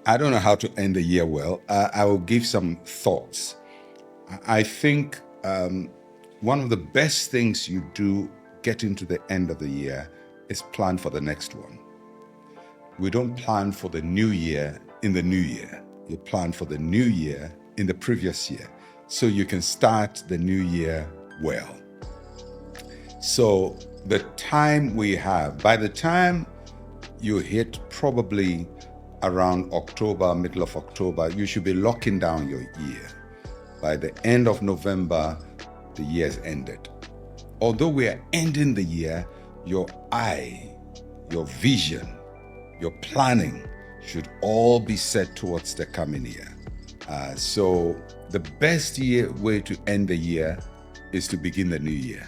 I don't know how to end the year well. I will give some thoughts. I think one of the best things you do getting to the end of the year is plan for the next one. We don't plan for the new year in the new year. You plan for the new year in the previous year, so you can start the new year well. So the time we have, by the time you hit probably around October, middle of October, you should be locking down your year. By the end of November, the year's ended. Although we are ending the year, your eye, your vision, your planning should all be set towards the coming year. So the best way to end the year is to begin the new year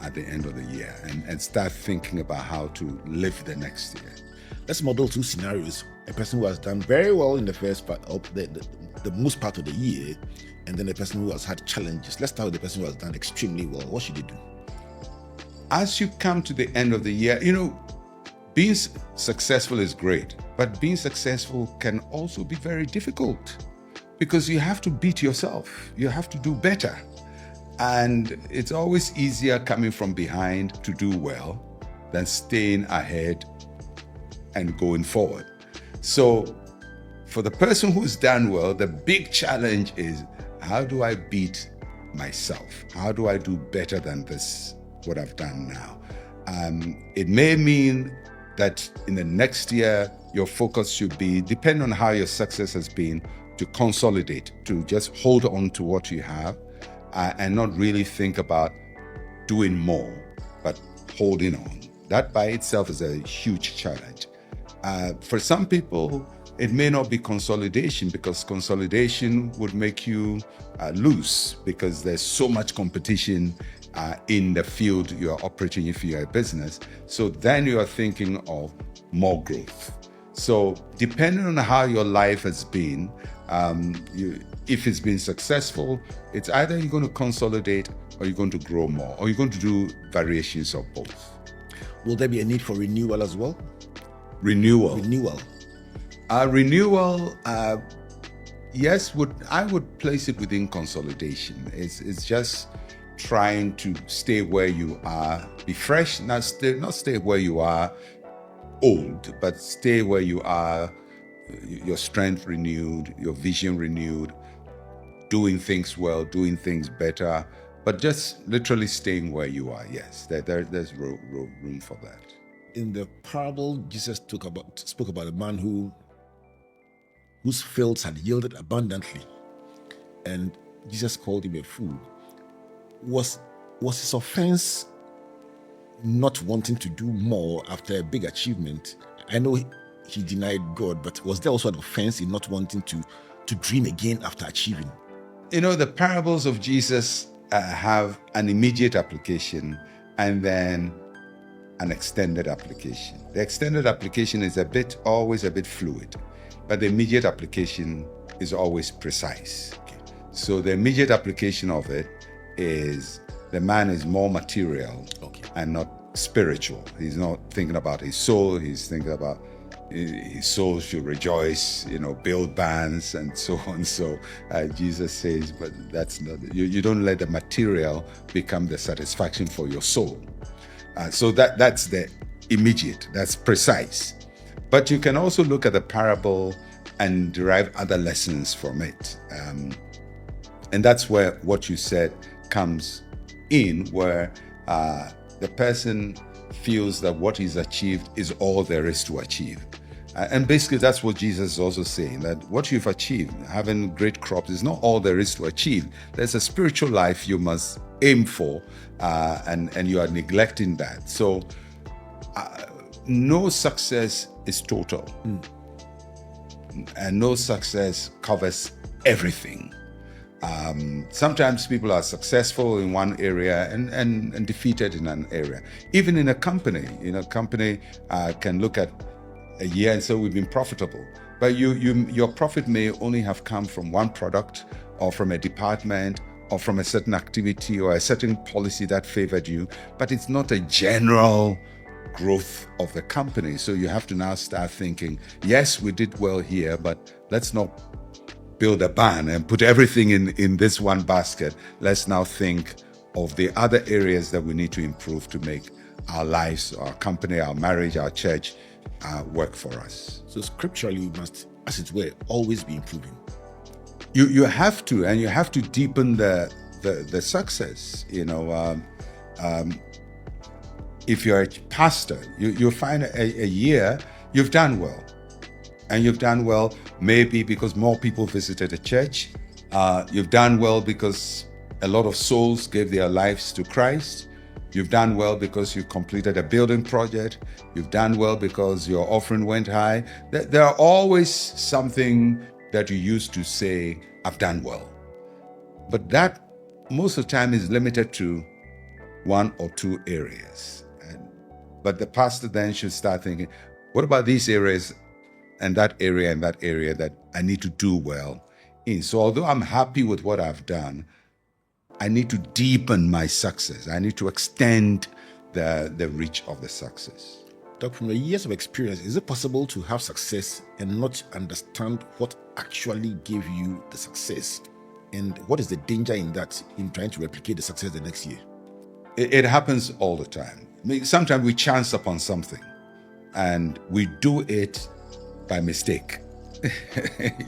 at the end of the year and start thinking about how to live the next year. Let's model two scenarios. A person who has done very well in the first part of the most part of the year, and then a person who has had challenges. Let's start with the person who has done extremely well. What should he do? As you come to the end of the year, being successful is great, but being successful can also be very difficult because you have to beat yourself. You have to do better. And it's always easier coming from behind to do well than staying ahead and going forward. So for the person who's done well, the big challenge is, how do I beat myself? How do I do better than this, what I've done now? It may mean that in the next year, your focus should be, depending on how your success has been, to consolidate, to just hold on to what you have and not really think about doing more, but holding on. That by itself is a huge challenge. For some people, it may not be consolidation, because consolidation would make you lose, because there's so much competition in the field you are operating if you're a business. So then you are thinking of more growth. So depending on how your life has been, if it's been successful, it's either you're going to consolidate or you're going to grow more, or you're going to do variations of both. Will there be a need for renewal as well? Renewal. Yes, I would place it within consolidation. It's just trying to stay where you are, be fresh, not stay where you are old, but stay where you are, your strength renewed, your vision renewed, doing things well, doing things better, but just literally staying where you are. Yes, there's room for that. In the parable, Jesus spoke about a man whose fields had yielded abundantly, and Jesus called him a fool. Was his offense not wanting to do more after a big achievement? I know he denied God, but was there also an offense in not wanting to dream again after achieving? The parables of Jesus have an immediate application and then an extended application. The extended application is always a bit fluid, but the immediate application is always precise. Okay. So the immediate application of it is the man is more material and not spiritual. He's not thinking about his soul. He's thinking about his soul should rejoice, build bands and so on. So Jesus says, but that's not, you don't let the material become the satisfaction for your soul. So that's the immediate, that's precise. But you can also look at the parable and derive other lessons from it. And that's where what you said comes in, where the person feels that what he's achieved is all there is to achieve. And basically that's what Jesus is also saying, that what you've achieved, having great crops, is not all there is to achieve. There's a spiritual life you must aim for, and you are neglecting that. So no success is total. And no success covers everything. Sometimes people are successful in one area and defeated in an area. Even in a company, company can look at a year and say we've been profitable, but your profit may only have come from one product, or from a department, or from a certain activity, or a certain policy that favored you, but it's not a general growth of the company. So you have to now start thinking, yes, we did well here, but let's not build a barn and put everything in this one basket. Let's now think of the other areas that we need to improve to make our lives, our company, our marriage, our church work for us. So scripturally, we must, as it were, always be improving. You have to, and you have to deepen the success. If you're a pastor, you'll find a year you've done well. And you've done well maybe because more people visited the church. You've done well because a lot of souls gave their lives to Christ. You've done well because you completed a building project. You've done well because your offering went high. There are always something that you use to say, I've done well. But that most of the time is limited to one or two areas. But the pastor then should start thinking, what about these areas and that area that I need to do well in? So although I'm happy with what I've done, I need to deepen my success. I need to extend the reach of the success. Doc, from your years of experience, is it possible to have success and not understand what actually gave you the success? And what is the danger in that, in trying to replicate the success the next year? It happens all the time. I mean, sometimes we chance upon something and we do it by mistake.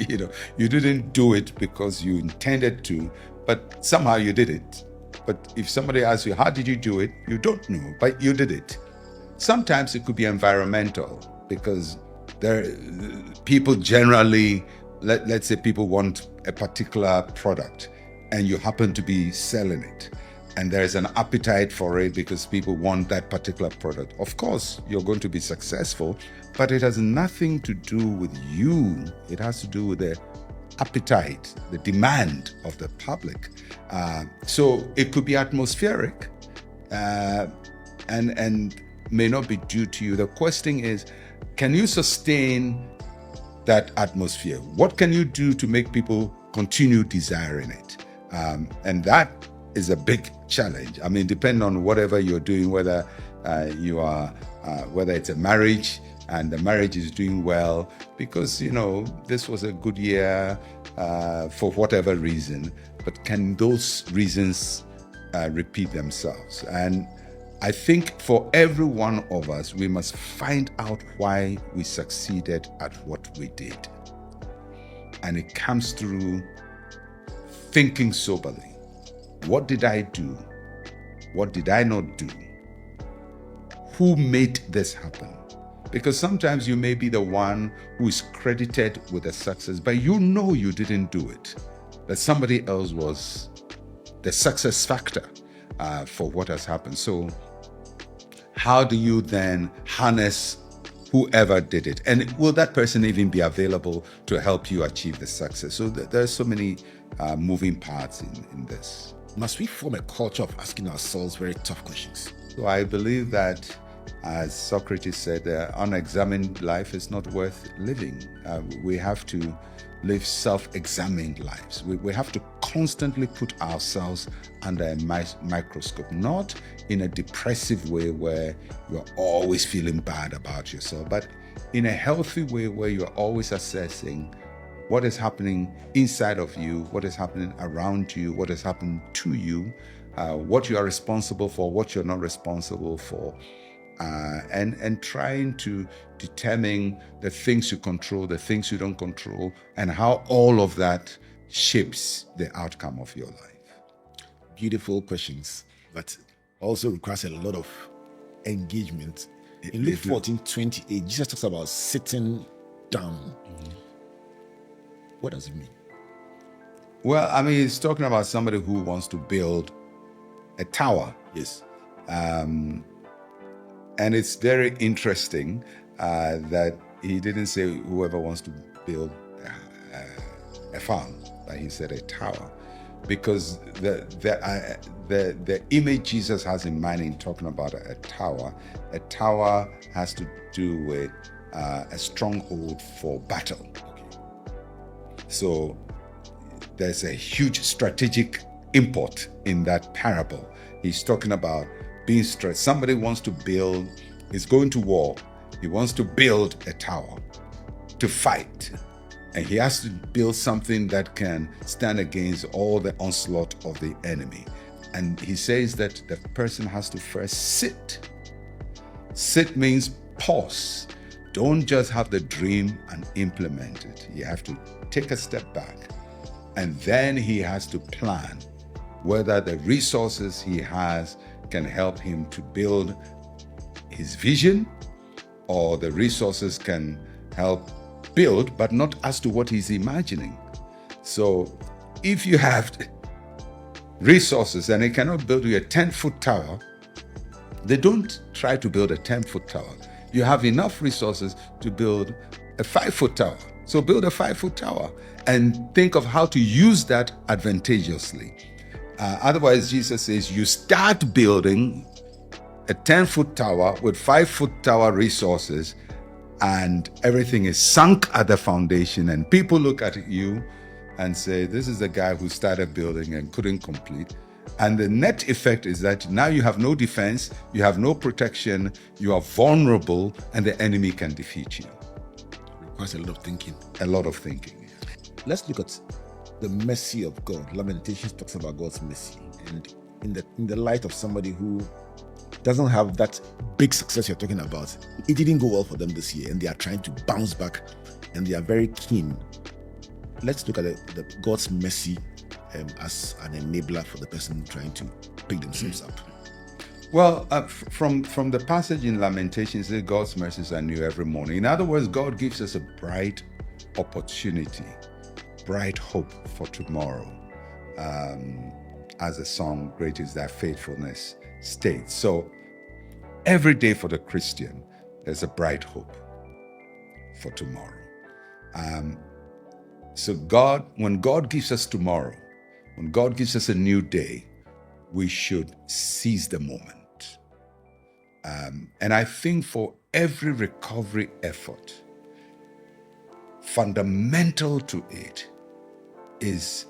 You didn't do it because you intended to, but somehow you did it. But if somebody asks you, how did you do it? You don't know, but you did it. Sometimes it could be environmental because people generally, let's say people want a particular product and you happen to be selling it. And there's an appetite for it because people want that particular product. Of course, you're going to be successful, but it has nothing to do with you. It has to do with the appetite, the demand of the public. So it could be atmospheric and may not be due to you. The question is, can you sustain that atmosphere? What can you do to make people continue desiring it? And that is a big challenge. I mean, depending on whatever you're doing, whether whether it's a marriage and the marriage is doing well because, this was a good year for whatever reason, but can those reasons repeat themselves? And I think for every one of us, we must find out why we succeeded at what we did. And it comes through thinking soberly. What did I do? What did I not do? Who made this happen? Because sometimes you may be the one who is credited with the success, but you know you didn't do it. That somebody else was the success factor for what has happened. So how do you then harness whoever did it? And will that person even be available to help you achieve the success? So there are so many moving parts in this. Must we form a culture of asking ourselves very tough questions? So I believe that, as Socrates said, unexamined life is not worth living. We have to live self-examined lives. We have to constantly put ourselves under a microscope, not in a depressive way where you're always feeling bad about yourself, but in a healthy way where you're always assessing what is happening inside of you, what is happening around you, what is happening to you, what you are responsible for, what you're not responsible for, and trying to determine the things you control, the things you don't control, and how all of that shapes the outcome of your life. Beautiful questions, but also requires a lot of engagement. In Luke 14:28, Jesus talks about sitting down. What does it mean? Well, I mean, he's talking about somebody who wants to build a tower. Yes. And it's very interesting that he didn't say whoever wants to build a farm, but he said a tower, because the image Jesus has in mind in talking about a tower has to do with a stronghold for battle. So there's a huge strategic import in that parable. He's talking about being stressed. Somebody wants to build He's going to war. He wants to build a tower to fight. And he has to build something that can stand against all the onslaught of the enemy. And he says that the person has to first sit. Sit means pause. Don't just have the dream and implement it. You have to take a step back. And then he has to plan whether the resources he has can help him to build his vision, or the resources can help build, but not as to what he's imagining. So if you have resources and they cannot build you a 10-foot tower, they don't try to build a 10-foot tower. You have enough resources to build a 5-foot tower. So build a 5-foot tower and think of how to use that advantageously. Otherwise, Jesus says you start building a 10-foot tower with 5-foot tower resources, and everything is sunk at the foundation, and people look at you and say, this is the guy who started building and couldn't complete. And the net effect is that now you have no defense, you have no protection, you are vulnerable, and the enemy can defeat you. Requires a lot of thinking. A lot of thinking. Let's look at the mercy of God. Lamentations talks about God's mercy. And in the light of somebody who doesn't have that big success you're talking about, it didn't go well for them this year, and they are trying to bounce back, and they are very keen. Let's look at the God's mercy as an enabler for the person trying to pick themselves up. Well, from the passage in Lamentations, it says God's mercies are new every morning. In other words, God gives us a bright opportunity, bright hope for tomorrow. As the song, Great is Thy Faithfulness, states. So every day for the Christian, there's a bright hope for tomorrow. So when God gives us tomorrow, when God gives us a new day, we should seize the moment. And I think for every recovery effort, fundamental to it is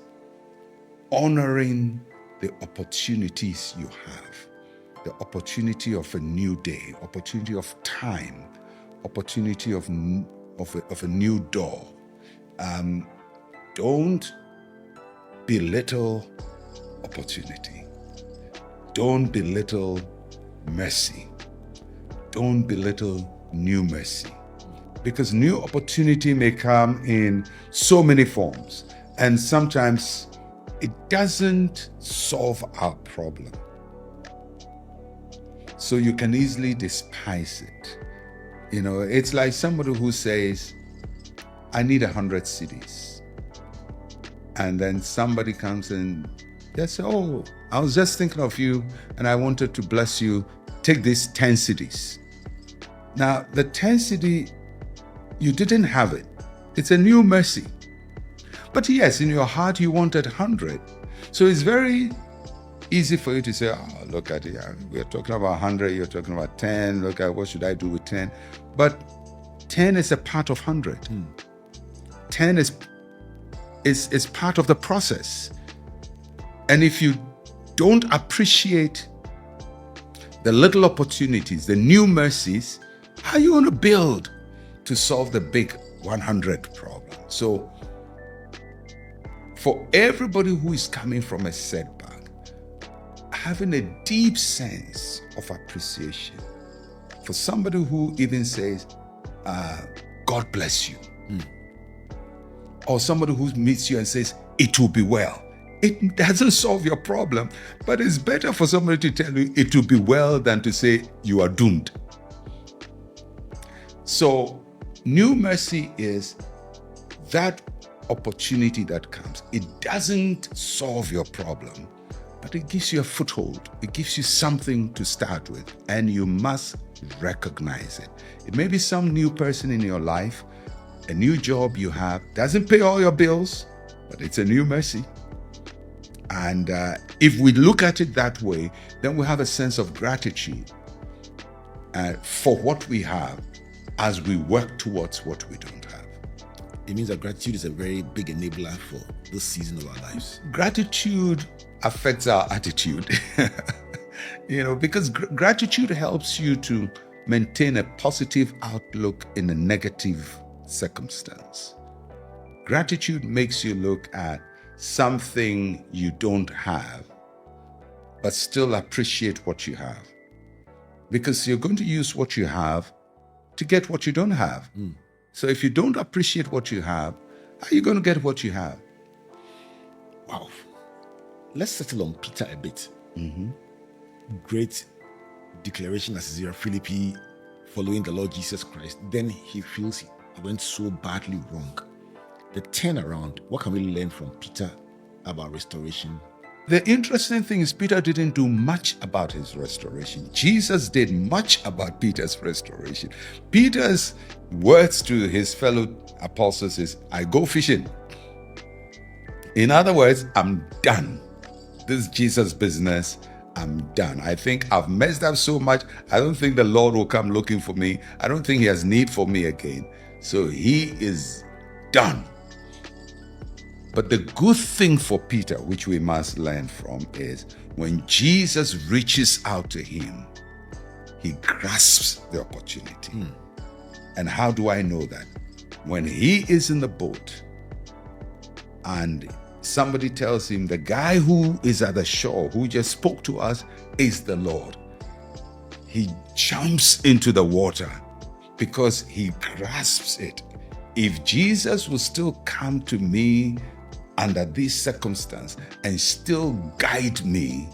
honoring the opportunities you have, the opportunity of a new day, opportunity of time, opportunity of a new door. Don't belittle opportunity. Don't belittle mercy. Don't belittle new mercy. Because new opportunity may come in so many forms, and sometimes it doesn't solve our problem. So you can easily despise it. You know, it's like somebody who says, I need 100 cedis. And then somebody comes and they say, oh, I was just thinking of you and I wanted to bless you. Take these 10 cedis. Now, the 10 cedi, you didn't have it. It's a new mercy. But yes, in your heart, you wanted 100. So it's very easy for you to say, oh, look at it. We're talking about 100, you're talking about 10. Look at what should I do with 10? But 10 is a part of 100. 10 is part of the process. And if you don't appreciate the little opportunities, the new mercies, how are you going to build to solve the big 100 problem? So for everybody who is coming from a setback, having a deep sense of appreciation. For somebody who even says, God bless you. Or somebody who meets you and says, it will be well. It doesn't solve your problem, but it's better for somebody to tell you it will be well than to say you are doomed. So new mercy is that opportunity that comes. It doesn't solve your problem, but it gives you a foothold. It gives you something to start with, and you must recognize it. It may be some new person in your life, a new job you have, doesn't pay all your bills, but it's a new mercy. And if we look at it that way, then we have a sense of gratitude for what we have as we work towards what we don't have. It means that gratitude is a very big enabler for this season of our lives. Gratitude affects our attitude, because gratitude helps you to maintain a positive outlook in a negative circumstance. Gratitude makes you look at something you don't have, but still appreciate what you have. Because you're going to use what you have to get what you don't have. So if you don't appreciate what you have, how are you going to get what you have? Wow. Let's settle on Peter a bit. Great declaration as Zero Philippi following the Lord Jesus Christ. Then he feels he went so badly wrong. The turnaround, what can we learn from Peter about restoration? The interesting thing is Peter didn't do much about his restoration. Jesus did much about Peter's restoration. Peter's words to his fellow apostles is, I go fishing. In other words, I'm done. This Jesus business, I'm done. I think I've messed up so much. I don't think the Lord will come looking for me. I don't think he has need for me again. So he is done. But the good thing for Peter, which we must learn from, is when Jesus reaches out to him, he grasps the opportunity. And how do I know that? When he is in the boat and somebody tells him, the guy who is at the shore, who just spoke to us, is the Lord. He jumps into the water because he grasps it. If Jesus will still come to me under this circumstance and still guide me,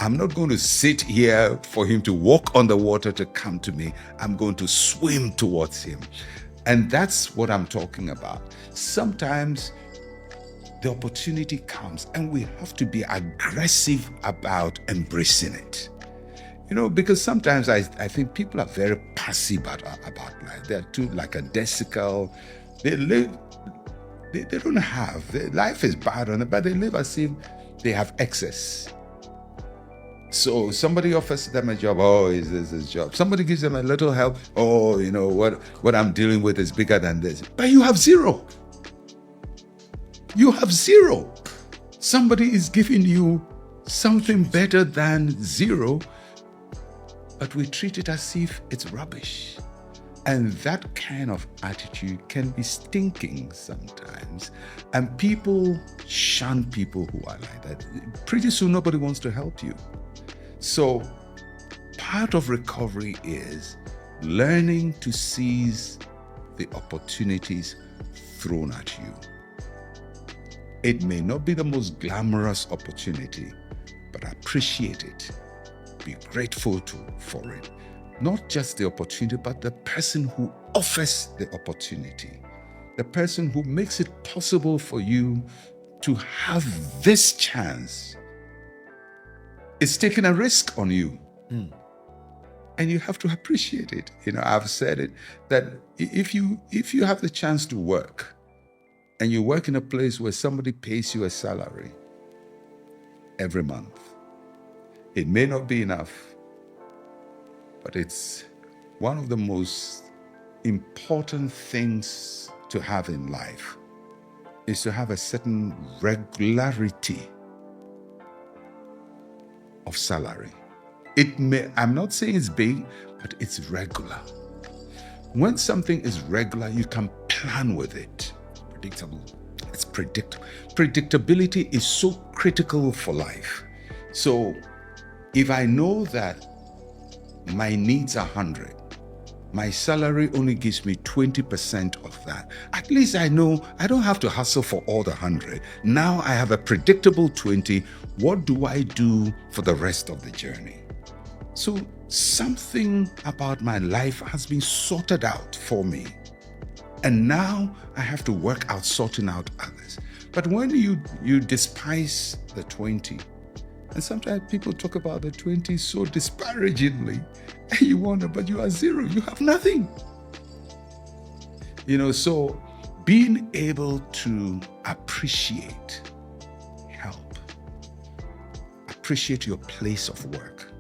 I'm not going to sit here for him to walk on the water to come to me. I'm going to swim towards him. And that's what I'm talking about. Sometimes the opportunity comes and we have to be aggressive about embracing it. Because sometimes I think people are very passive about life. They're too lackadaisical. They live, they don't have, life is bad on it, but they live as if they have excess. So somebody offers them a job, is this a job? Somebody gives them a little help, what I'm dealing with is bigger than this. But you have zero. You have zero. Somebody is giving you something better than zero, but we treat it as if it's rubbish. And that kind of attitude can be stinking sometimes. And people shun people who are like that. Pretty soon, nobody wants to help you. So part of recovery is learning to seize the opportunities thrown at you. It may not be the most glamorous opportunity, but appreciate it. Be grateful for it. Not just the opportunity, but the person who offers the opportunity. The person who makes it possible for you to have this chance. It's taking a risk on you. And you have to appreciate it. I've said it, that if you have the chance to work, and you work in a place where somebody pays you a salary every month, it may not be enough, but it's one of the most important things to have in life, is to have a certain regularity of salary. I'm not saying it's big, but it's regular. When something is regular, you can plan with it. Predictable. It's predictable. Predictability is so critical for life. So if I know that my needs are 100, my salary only gives me 20% of that, at least I know I don't have to hustle for all the 100. Now I have a predictable 20. What do I do for the rest of the journey? So something about my life has been sorted out for me. And now I have to work out sorting out others. But when you despise the 20, and sometimes people talk about the 20 so disparagingly, and you wonder, but you are zero, you have nothing. So being able to appreciate help, appreciate your place of work,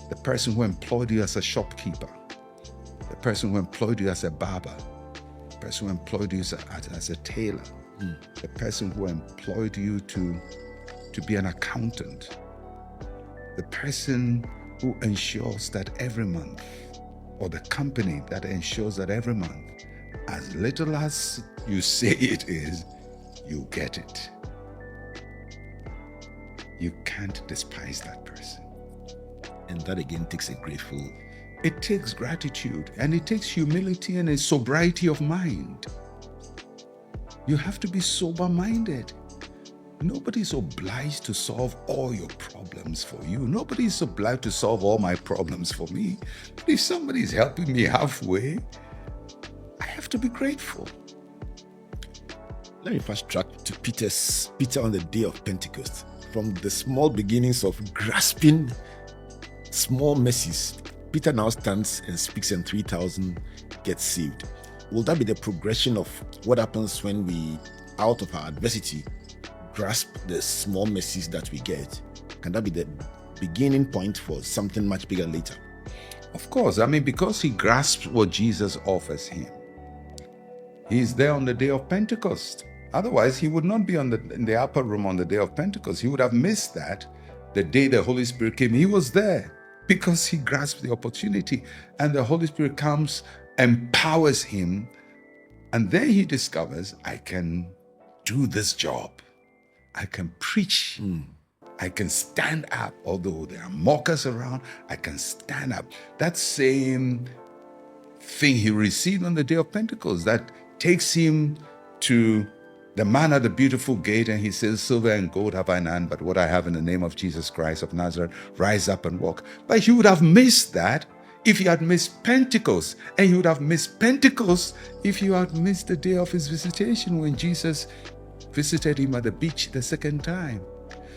the person who employed you as a shopkeeper, the person who employed you as a barber, the person who employed you as a tailor, the person who employed you to be an accountant, the person who ensures that every month, or the company that ensures that every month, as little as you say it is, you get it. You can't despise that person. And that again takes a grateful. It takes gratitude, and it takes humility and a sobriety of mind. You have to be sober-minded. Nobody's obliged to solve all your problems for you. Nobody's obliged to solve all my problems for me. But if somebody's helping me halfway, I have to be grateful. Let me fast track to Peter on the day of Pentecost. From the small beginnings of grasping small mercies, Peter now stands and speaks, and 3,000 get saved. Will that be the progression of what happens when we, out of our adversity, grasp the small mercies that we get? Can that be the beginning point for something much bigger later? Of course, because he grasps what Jesus offers him. He's there on the day of Pentecost. Otherwise, he would not be in the upper room on the day of Pentecost. He would have missed that. The day the Holy Spirit came, he was there because he grasped the opportunity. And the Holy Spirit comes, empowers him, and then he discovers, I can do this job. I can preach. I can stand up. Although there are mockers around, I can stand up. That same thing he received on the day of Pentecost that takes him to the man at the beautiful gate, and he says, silver and gold have I none, but what I have in the name of Jesus Christ of Nazareth, rise up and walk. But he would have missed that if he had missed Pentecost, and he would have missed Pentecost if he had missed the day of his visitation when Jesus visited him at the beach the second time.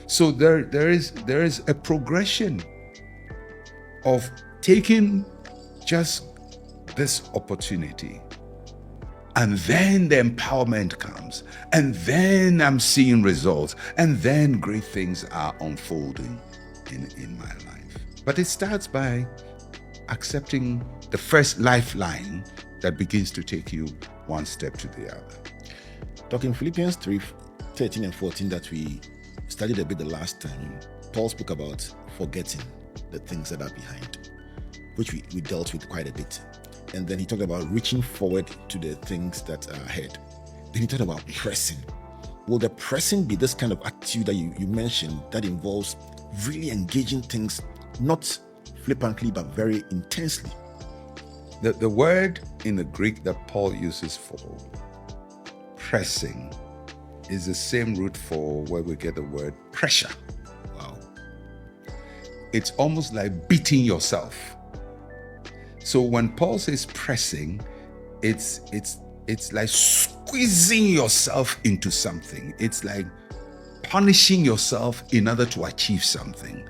So there is a progression of taking just this opportunity, and then the empowerment comes, and then I'm seeing results, and then great things are unfolding in my life. But it starts by accepting the first lifeline that begins to take you one step to the other. Talking Philippians 3:13 and 14 that we studied a bit the last time, Paul spoke about forgetting the things that are behind, which we dealt with quite a bit. And then he talked about reaching forward to the things that are ahead. Then he talked about pressing. Will the pressing be this kind of attitude that you mentioned that involves really engaging things, not flippantly, but very intensely? The word in the Greek that Paul uses for pressing is the same root for where we get the word pressure. Wow. It's almost like beating yourself. So when Paul says pressing, it's like squeezing yourself into something. It's like punishing yourself in order to achieve something,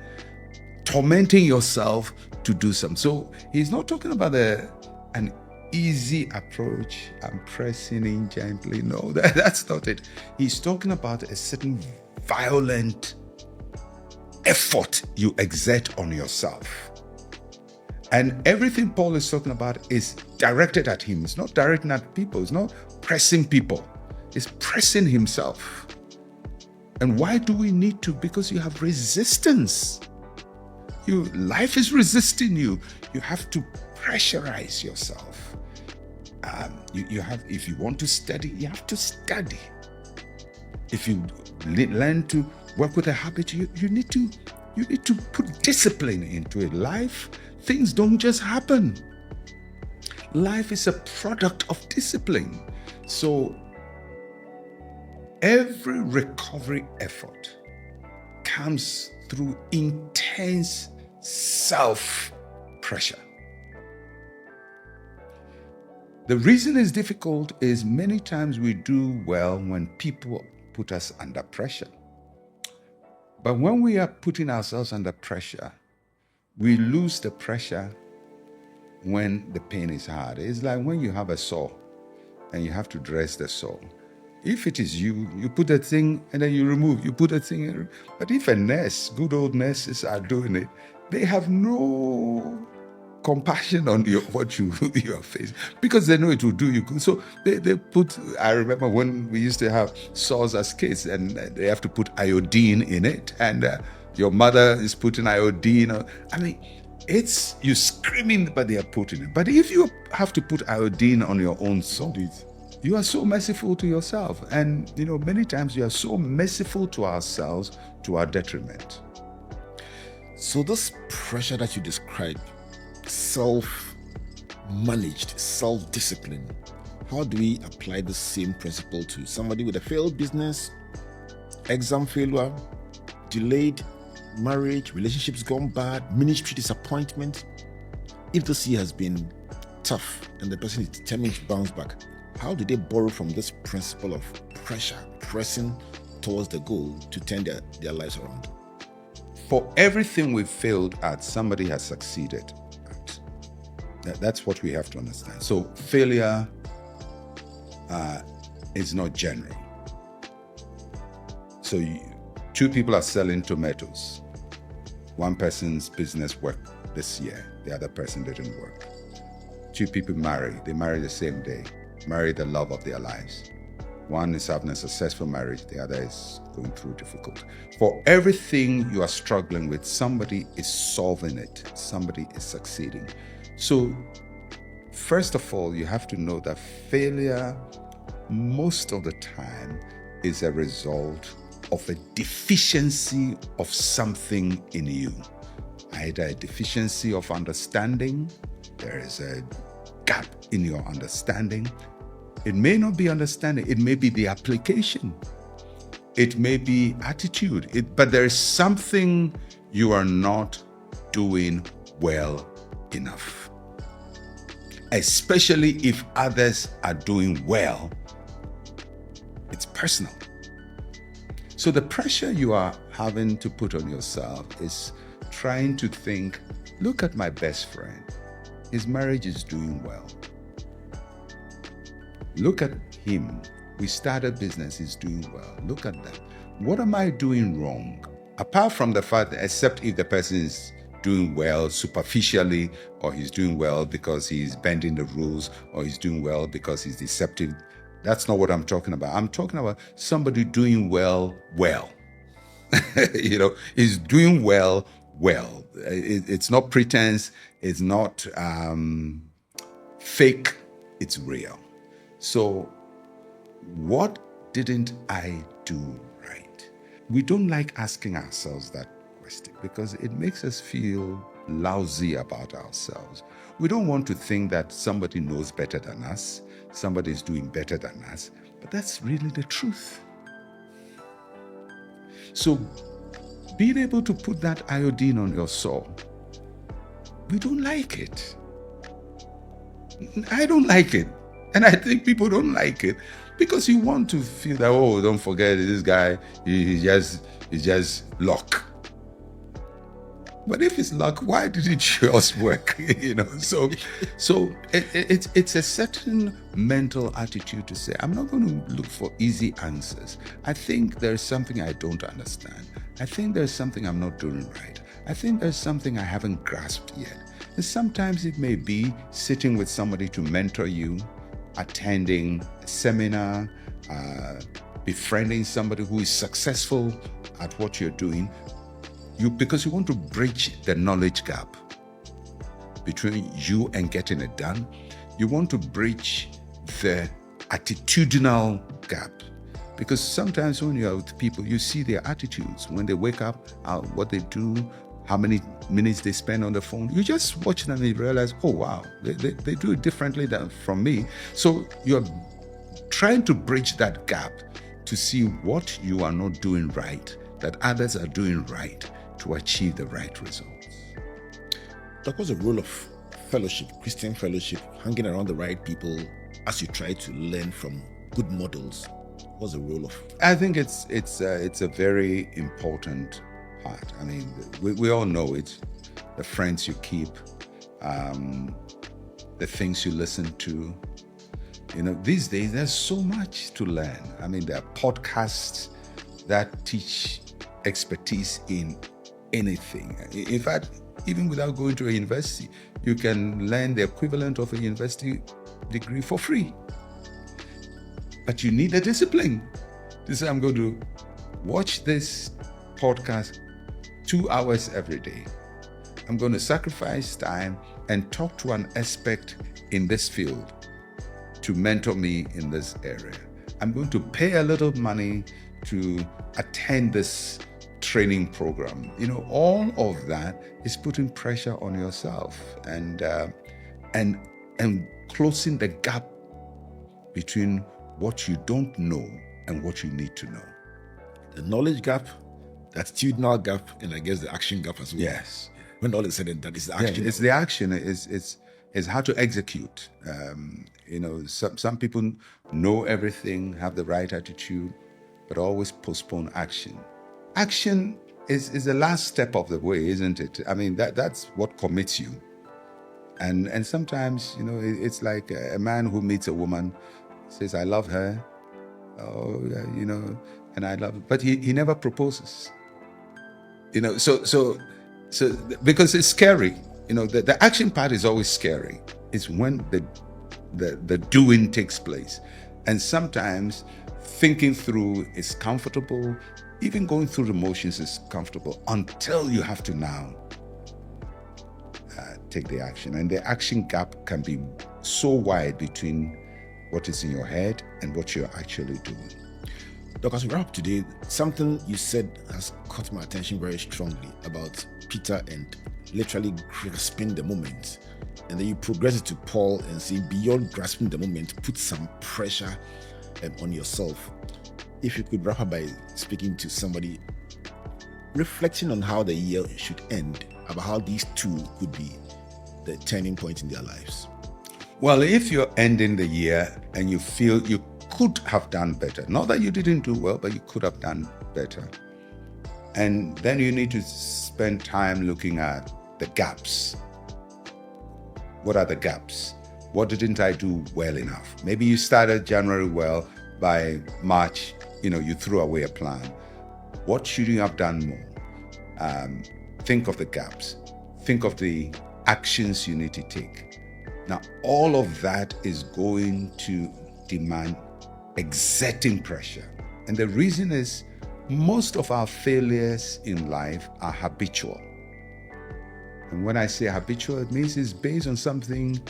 tormenting yourself to do something. So he's not talking about an easy approach. I'm pressing in gently. No, that's not it. He's talking about a certain violent effort you exert on yourself. And everything Paul is talking about is directed at him. It's not directing at people. It's not pressing people. It's pressing himself. And why do we need to? Because you have resistance. Life is resisting you. You have to pressurize yourself. If you want to study, you have to study. If you learn to work with a habit, you need to put discipline into it. Life, things don't just happen. Life is a product of discipline. So every recovery effort comes through intense self-pressure. The reason it's difficult is many times we do well when people put us under pressure. But when we are putting ourselves under pressure, we lose the pressure when the pain is hard. It's like when you have a sore and you have to dress the sore. If it is you put a thing and then you remove, you put a thing. But if a nurse, good old nurses are doing it, they have no compassion on what you are facing because they know it will do you good. So they put, I remember when we used to have sores as kids and they have to put iodine in it and Your mother is putting iodine. I mean, it's you screaming, but they are putting it. But if you have to put iodine on your own soul, you are so merciful to yourself. And, many times we are so merciful to ourselves to our detriment. So this pressure that you describe, self-managed, self-discipline, how do we apply the same principle to somebody with a failed business, exam failure, delayed marriage, relationships gone bad, ministry disappointment? If this year has been tough and the person is determined to bounce back, how do they borrow from this principle of pressure, pressing towards the goal to turn their lives around? For everything we've failed at, somebody has succeeded at. That's what we have to understand. So failure is not general. So two people are selling tomatoes. One person's business worked this year. The other person didn't work. Two people marry. They marry the same day. Marry the love of their lives. One is having a successful marriage. The other is going through difficult. For everything you are struggling with, somebody is solving it. Somebody is succeeding. So, first of all, you have to know that failure, most of the time, is a result of a deficiency of something in you. Either a deficiency of understanding, there is a gap in your understanding. It may not be understanding, it may be the application, it may be attitude, but there is something you are not doing well enough. Especially if others are doing well, it's personal. So the pressure you are having to put on yourself is trying to think, look at my best friend. His marriage is doing well. Look at him. We started business, he's doing well. Look at that. What am I doing wrong? Apart from the fact that, except if the person is doing well superficially, or he's doing well because he's bending the rules, or he's doing well because he's deceptive. That's not what I'm talking about. I'm talking about somebody doing well. He's doing well. It's not pretense. It's not fake. It's real. So, what didn't I do right? We don't like asking ourselves that question because it makes us feel lousy about ourselves. We don't want to think that somebody knows better than us, somebody is doing better than us, but that's really the truth. So, being able to put that iodine on your soul, we don't like it. I don't like it. And I think people don't like it because you want to feel that, don't forget this guy, he's just luck. But if it's luck, why did it just work? So it's a certain mental attitude to say, I'm not going to look for easy answers. I think there's something I don't understand. I think there's something I'm not doing right. I think there's something I haven't grasped yet. And sometimes it may be sitting with somebody to mentor you, attending a seminar, befriending somebody who is successful at what you're doing, because you want to bridge the knowledge gap between you and getting it done. You want to bridge the attitudinal gap, because sometimes when you're with people, you see their attitudes when they wake up, what they do, how many minutes they spend on the phone. You just watch them and you realize, oh wow, they do it differently than from me. So you're trying to bridge that gap to see what you are not doing right, that others are doing right to achieve the right results. That was the role of fellowship, Christian fellowship, hanging around the right people as you try to learn from good models. What's the role of? I think it's a very important part. I mean, we all know it. The friends you keep, the things you listen to. These days there's so much to learn. I mean, there are podcasts that teach expertise in anything. In fact, even without going to a university, you can learn the equivalent of a university degree for free. But you need a discipline to say, I'm going to watch this podcast 2 hours every day. I'm going to sacrifice time and talk to an expert in this field to mentor me in this area. I'm going to pay a little money to attend this training program. All of that is putting pressure on yourself and closing the gap between what you don't know and what you need to know. The knowledge gap, the attitudinal gap, and I guess the action gap as well. Yes. When all is said and done, it's the action. Yeah, it's the action. It's how to execute. Some people know everything, have the right attitude, but always postpone action. Action is the last step of the way, isn't it? I mean, that's what commits you. And sometimes, it's like a man who meets a woman, says, I love her, and I love her, but he never proposes. So because it's scary. The action part is always scary. It's when the doing takes place. And sometimes thinking through is comfortable. Even going through the motions is comfortable until you have to now take the action. And the action gap can be so wide between what is in your head and what you're actually doing. Doc, as we wrap up today, something you said has caught my attention very strongly about Peter and literally grasping the moment. And then you progress it to Paul and say, beyond grasping the moment, put some pressure on yourself. If you could wrap up by speaking to somebody, reflecting on how the year should end, about how these two could be the turning point in their lives. Well, if you're ending the year and you feel you could have done better, not that you didn't do well, but you could have done better, and then you need to spend time looking at the gaps. What are the gaps? What didn't I do well enough? Maybe you started January well, by March, you threw away a plan. What should you have done more? Think of the gaps. Think of the actions you need to take. Now, all of that is going to demand exerting pressure. And the reason is most of our failures in life are habitual. And when I say habitual, it means it's based on something,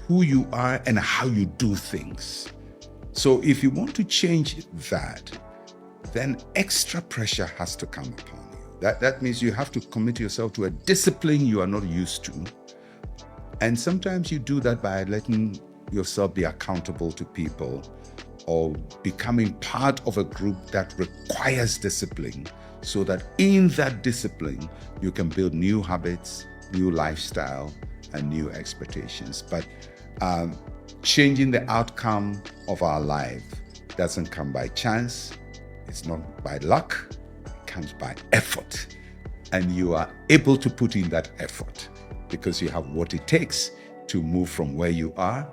who you are and how you do things. So if you want to change that, then extra pressure has to come upon you. That means you have to commit yourself to a discipline you are not used to. And sometimes you do that by letting yourself be accountable to people or becoming part of a group that requires discipline, so that in that discipline, you can build new habits, new lifestyle, and new expectations. But changing the outcome of our life doesn't come by chance. It's not by luck. It comes by effort. And you are able to put in that effort because you have what it takes to move from where you are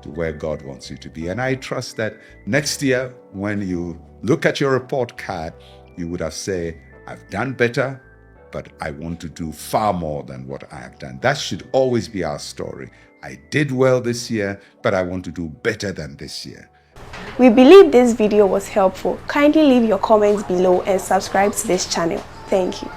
to where God wants you to be. And I trust that next year, when you look at your report card, you would have said, I've done better, but I want to do far more than what I have done. That should always be our story. I did well this year, but I want to do better than this year. We believe this video was helpful. Kindly leave your comments below and subscribe to this channel. Thank you.